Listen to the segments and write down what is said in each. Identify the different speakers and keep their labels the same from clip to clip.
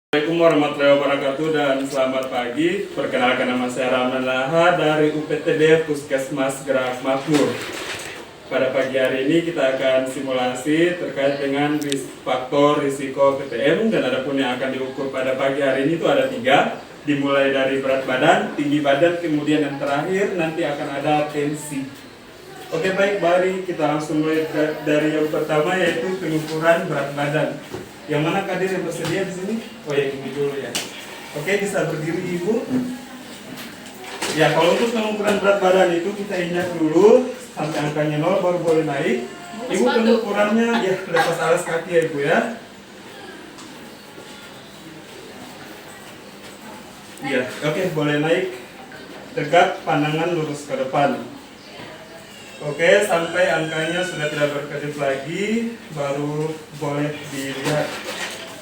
Speaker 1: Assalamualaikum warahmatullahi wabarakatuh dan selamat pagi. Perkenalkan, nama saya Rahman Laha dari UPTD Puskesmas Gerak Makmur. Pada pagi hari ini kita akan simulasi terkait dengan faktor risiko PTM, dan adapun yang akan diukur pada pagi hari ini itu ada 3, dimulai dari berat badan, tinggi badan, kemudian yang terakhir nanti akan ada tensi. Oke, baik, mari kita langsung mulai dari yang pertama, yaitu pengukuran berat badan. Yang mana kadir yang bersedia di sini? Oh ya, ini dulu ya. Oke, bisa berdiri Ibu. Ya, kalau untuk pengukuran berat badan itu kita injak dulu sampai angkanya 0 baru boleh naik. Ibu pengukurannya ya lepas alas kaki ya Ibu ya. Iya, oke, boleh naik. Tegak, pandangan lurus ke depan. Oke, sampai angkanya sudah tidak berkedip lagi, baru boleh dilihat.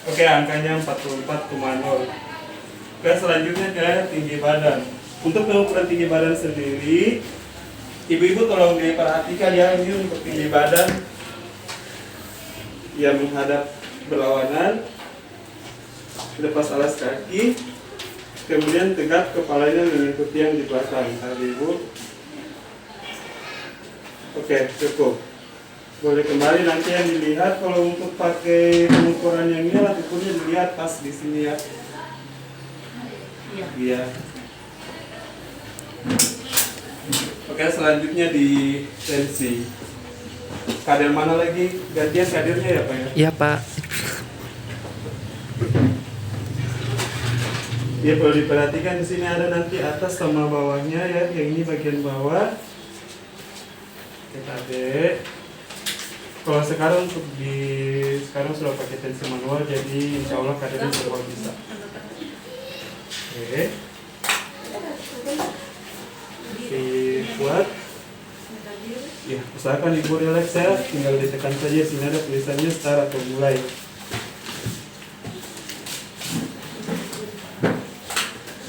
Speaker 1: Oke, angkanya 44,0. Oke, selanjutnya ke tinggi badan. Untuk pengukuran tinggi badan sendiri, ibu-ibu tolong diperhatikan ya, ini untuk tinggi badan yang menghadap berlawanan, lepas alas kaki, kemudian tegak, kepalanya mengikuti yang di belakang. Ibu. Oke, cukup. Boleh kembali, nanti yang dilihat kalau untuk pakai pengukuran yang ini alat ukurnya dilihat pas di sini ya. Iya. Oke, selanjutnya di tensi. Kader mana lagi? Gantian kadernya ya Pak ya?
Speaker 2: Iya Pak.
Speaker 1: Ya, perlu diperhatikan di sini ada nanti atas sama bawahnya ya. Yang ini bagian bawah. KB. Kalau sekarang sekarang sudah pakai tensi manual, jadi insya Allah kadernya sudah bisa. Oke. Kuat. Ya, usahakan ibu relax ya, tinggal ditekan saja. Sini ada tulisannya start atau mulai.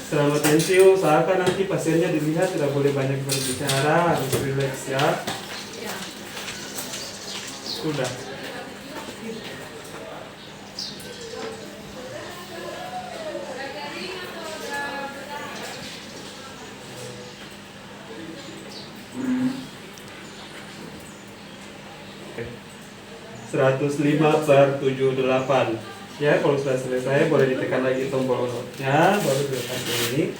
Speaker 1: Selama tensi, usahakan nanti pasiennya dilihat, tidak boleh banyak berbicara, harus relax ya. Sudah. Oke. 105/78. Ya, kalau sudah selesai boleh ditekan lagi tombol on-nya, baru direkam ini.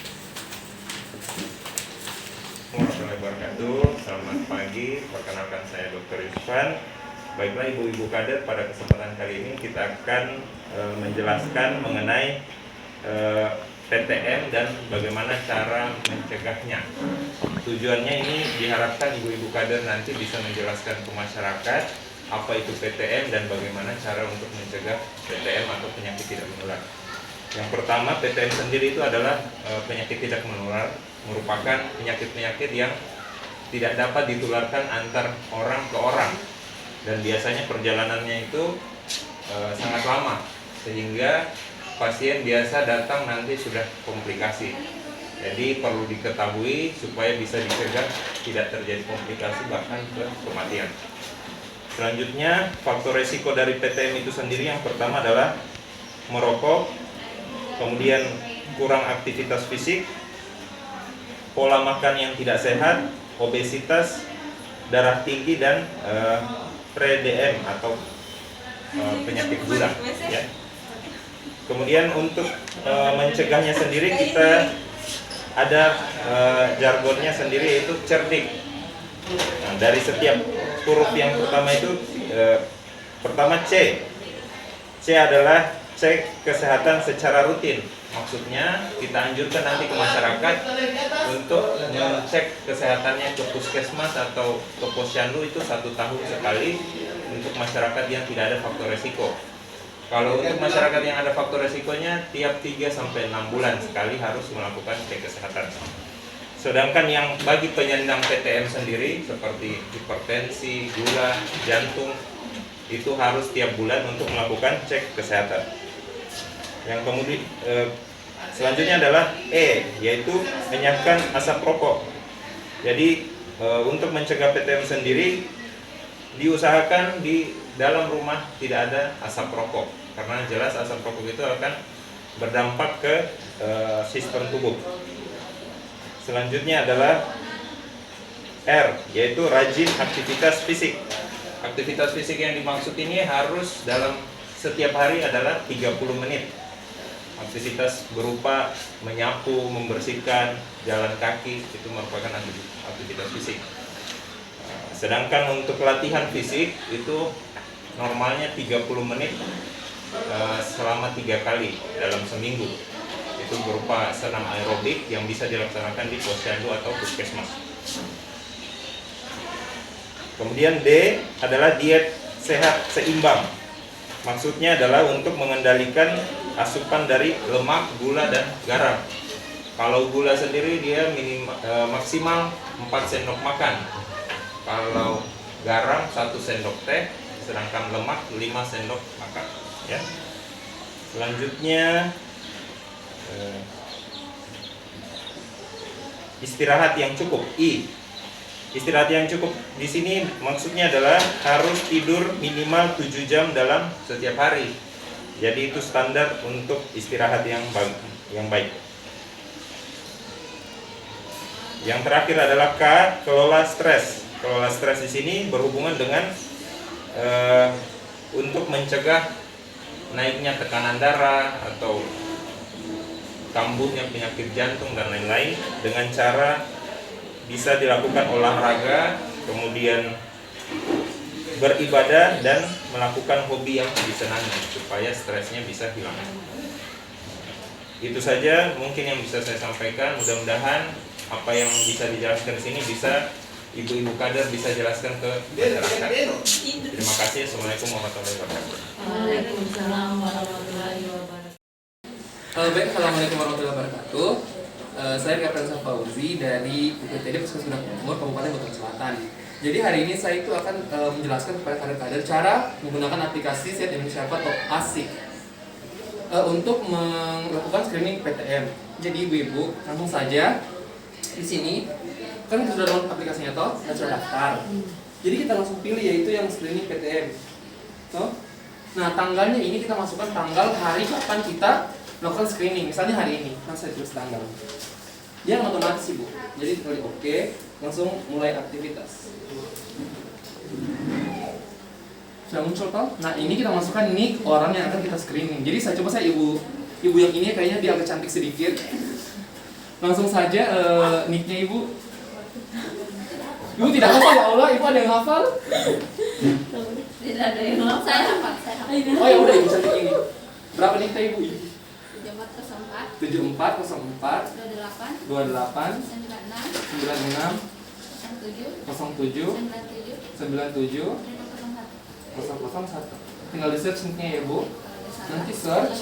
Speaker 3: Warahmatullahi wabarakatuh. Selamat pagi, perkenalkan saya Dr. Yusufan. Baiklah ibu-ibu kader, pada kesempatan kali ini kita akan menjelaskan mengenai PTM dan bagaimana cara mencegahnya. Tujuannya ini diharapkan ibu-ibu kader nanti bisa menjelaskan ke masyarakat apa itu PTM dan bagaimana cara untuk mencegah PTM atau penyakit tidak menular. Yang pertama, PTM sendiri itu adalah penyakit tidak menular, merupakan penyakit-penyakit yang tidak dapat ditularkan antar orang ke orang, dan biasanya perjalanannya itu sangat lama, sehingga pasien biasa datang nanti sudah komplikasi. Jadi perlu diketahui supaya bisa dicegah tidak terjadi komplikasi bahkan ke kematian. Selanjutnya, faktor resiko dari PTM itu sendiri yang pertama adalah merokok, kemudian kurang aktivitas fisik, pola makan yang tidak sehat, obesitas, darah tinggi, dan pre-DM atau penyakit gula ya. Kemudian untuk mencegahnya sendiri kita ada jargonnya sendiri, yaitu cerdik. Nah, dari setiap huruf yang pertama itu pertama C. C adalah cek kesehatan secara rutin. Maksudnya kita anjurkan nanti ke masyarakat untuk mengecek kesehatannya ke puskesmas atau ke posyandu itu 1 tahun sekali untuk masyarakat yang tidak ada faktor resiko. Kalau untuk masyarakat yang ada faktor resikonya, tiap 3-6 bulan sekali harus melakukan cek kesehatan. Sedangkan yang bagi penyandang PTM sendiri seperti hipertensi, gula, jantung, itu harus tiap bulan untuk melakukan cek kesehatan. Yang kemudian selanjutnya adalah E, yaitu menyiapkan asap rokok. Jadi untuk mencegah PTM sendiri diusahakan di dalam rumah tidak ada asap rokok, karena jelas asap rokok itu akan berdampak ke sistem tubuh. Selanjutnya adalah R, yaitu rajin aktivitas fisik. Aktivitas fisik yang dimaksud ini harus dalam setiap hari adalah 30 menit. Aktivitas berupa menyapu, membersihkan, jalan kaki, itu merupakan aktivitas fisik. Sedangkan untuk latihan fisik itu normalnya 30 menit selama 3 kali dalam seminggu. Itu berupa senam aerobik yang bisa dilaksanakan di posyandu atau puskesmas. Kemudian D adalah diet sehat seimbang. Maksudnya adalah untuk mengendalikan asupan dari lemak, gula, dan garam. Kalau gula sendiri dia maksimal 4 sendok makan. Kalau garam 1 sendok teh, sedangkan lemak 5 sendok makan. Ya. Selanjutnya istirahat yang cukup. I. Istirahat yang cukup di sini maksudnya adalah harus tidur minimal 7 jam dalam setiap hari. Jadi itu standar untuk istirahat yang baik. Yang terakhir adalah K, kelola stres. Kelola stres di sini berhubungan dengan untuk mencegah naiknya tekanan darah atau kambuhnya penyakit jantung dan lain-lain dengan cara bisa dilakukan olahraga, kemudian beribadah dan melakukan hobi yang disenangi supaya stresnya bisa hilang. Itu saja mungkin yang bisa saya sampaikan. Mudah-mudahan apa yang bisa dijelaskan di sini bisa ibu-ibu kader bisa jelaskan ke masyarakat. Terima kasih. Assalamualaikum warahmatullahi wabarakatuh.
Speaker 2: Waalaikumsalam warahmatullahi wabarakatuh.
Speaker 4: Baik, assalamualaikum warahmatullahi wabarakatuh. Saya Kapten Fauzi dari UPTD Puskesmas Gerak Makmur Kabupaten Bogor Selatan. Jadi hari ini saya itu akan menjelaskan kepada kader-kader cara menggunakan aplikasi Sehat Indonesia atau ASIK untuk melakukan screening PTM. Jadi ibu-ibu langsung saja di sini kan kita sudah download aplikasinya toh dan sudah daftar. Jadi kita langsung pilih yaitu yang screening PTM. Toh? Nah tanggalnya ini kita masukkan tanggal hari kapan kita melakukan screening. Misalnya hari ini, kan saya tulis tanggal. Dia otomatis ibu. Jadi klik oke, langsung mulai aktivitas. Sudah muncul toh? Nah ini kita masukkan nick orang yang akan kita screening. Jadi saya coba ibu yang ini kayaknya dia agak cantik sedikit. Langsung saja nicknya ibu. Ibu tidak hafal ya Allah, ibu ada yang hafal?
Speaker 2: Tidak ada yang mau saya hafal.
Speaker 4: Oh ya udah ibu cantik ini. Berapa nicknya ibu?
Speaker 2: 7404
Speaker 4: 7404
Speaker 2: 28
Speaker 4: 28
Speaker 2: 96
Speaker 4: 96
Speaker 2: 07
Speaker 4: 07
Speaker 2: 97
Speaker 4: 97 001. Tinggal di search nicknya ya bu. Nanti search.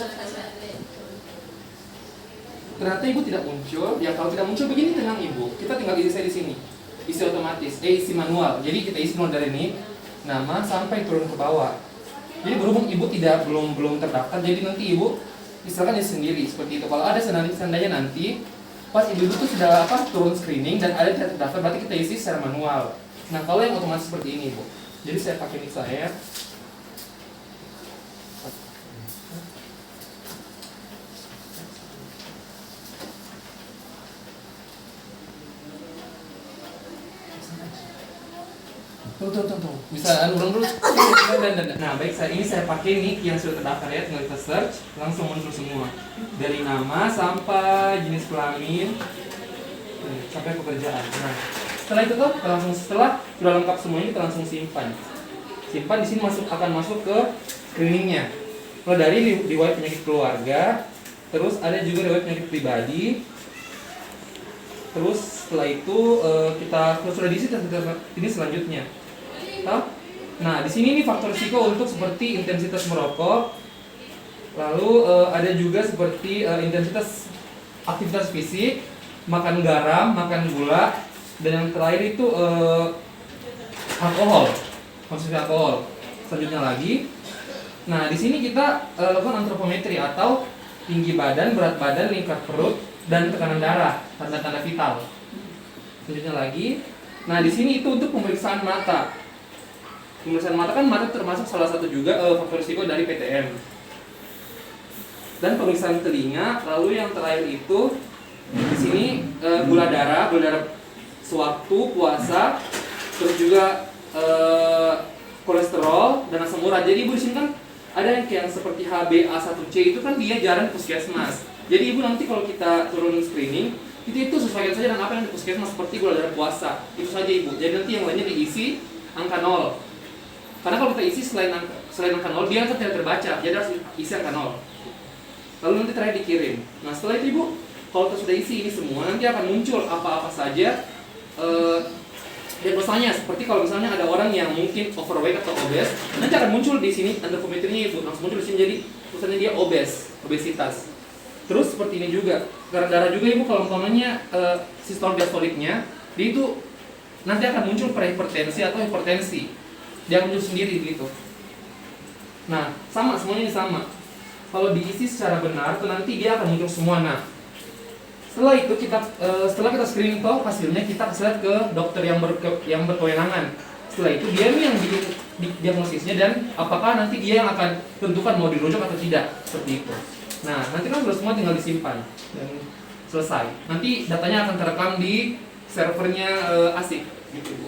Speaker 4: Ternyata ibu tidak muncul. Ya kalau tidak muncul begini tenang ibu. Kita tinggal isi di sini. Isi otomatis. Isi manual. Jadi kita isi mulai dari nick, nama sampai turun ke bawah. Jadi berhubung ibu belum terdaftar, jadi nanti ibu misalkan sendiri seperti itu. Kalau ada seandainya nanti pas ibu itu sudah turun screening dan ada tidak terdaftar, berarti kita isi secara manual. Nah kalau yang otomatis seperti ini bu, jadi saya pakai nick saya. Tuh. Bisa ulang dulu. Nah, baik, ini saya pakai nick yang sudah terdaftar ya, tinggal kita search, langsung muncul semua. Dari nama sampai jenis kelamin sampai pekerjaan. Nah, setelah itu tuh setelah sudah lengkap semuanya kita langsung simpan. Simpan di sini akan masuk ke screeningnya. Kalau dari riwayat penyakit keluarga, terus ada juga riwayat penyakit pribadi. Terus setelah itu kita sudah diisi ini selanjutnya. Nah, di sini faktor risiko untuk seperti intensitas merokok. Lalu ada juga seperti intensitas aktivitas fisik, makan garam, makan gula, dan yang terakhir itu alkohol, konsumsi alkohol. Selanjutnya lagi. Nah, di sini kita lakukan antropometri atau tinggi badan, berat badan, lingkar perut, dan tekanan darah, tanda-tanda vital. Selanjutnya lagi. Nah, di sini itu untuk pemeriksaan mata. Pemeriksaan mata kan mata termasuk salah satu juga faktor risiko dari PTM. dan pemeriksaan telinga. Lalu yang terakhir itu di sini gula darah sewaktu puasa, terus juga kolesterol dan asam urat. Jadi ibu di sini kan ada yang kayak seperti HbA1c itu kan dia jarang di puskesmas. Jadi ibu nanti kalau kita turun screening itu sesuaikan saja dengan apa yang di puskesmas seperti gula darah puasa. Itu saja ibu. Jadi nanti yang lainnya diisi angka 0. Karena kalau kita isi selain angka 0 dia kan tidak terbaca. Jadi harus isi angka 0. Lalu nanti terakhir dikirim. Nah setelah itu ibu, kalau kita sudah isi ini semua nanti akan muncul apa-apa saja diagnosanya. Seperti kalau misalnya ada orang yang mungkin overweight atau obes, nanti akan muncul di sini underpometernya ibu, langsung muncul di sini, jadi tulisannya dia obesitas. Terus seperti ini juga, darah juga ibu kalau umpamanya sistol diastoliknya, dia itu nanti akan muncul prehipertensi atau hipertensi, dia akan muncul sendiri gitu. Nah sama, semuanya ini sama. Kalau diisi secara benar, tuh nanti dia akan muncul semua. Nah setelah itu setelah kita screening toh hasilnya, kita kasih lihat ke dokter yang berkewenangan. Setelah itu dia yang diagnosisnya dan apakah nanti dia yang akan tentukan mau dirujuk atau tidak, seperti itu. Nah nanti kan sudah semua tinggal disimpan dan selesai. Nanti datanya akan terekam di servernya ASIC gitu Bu.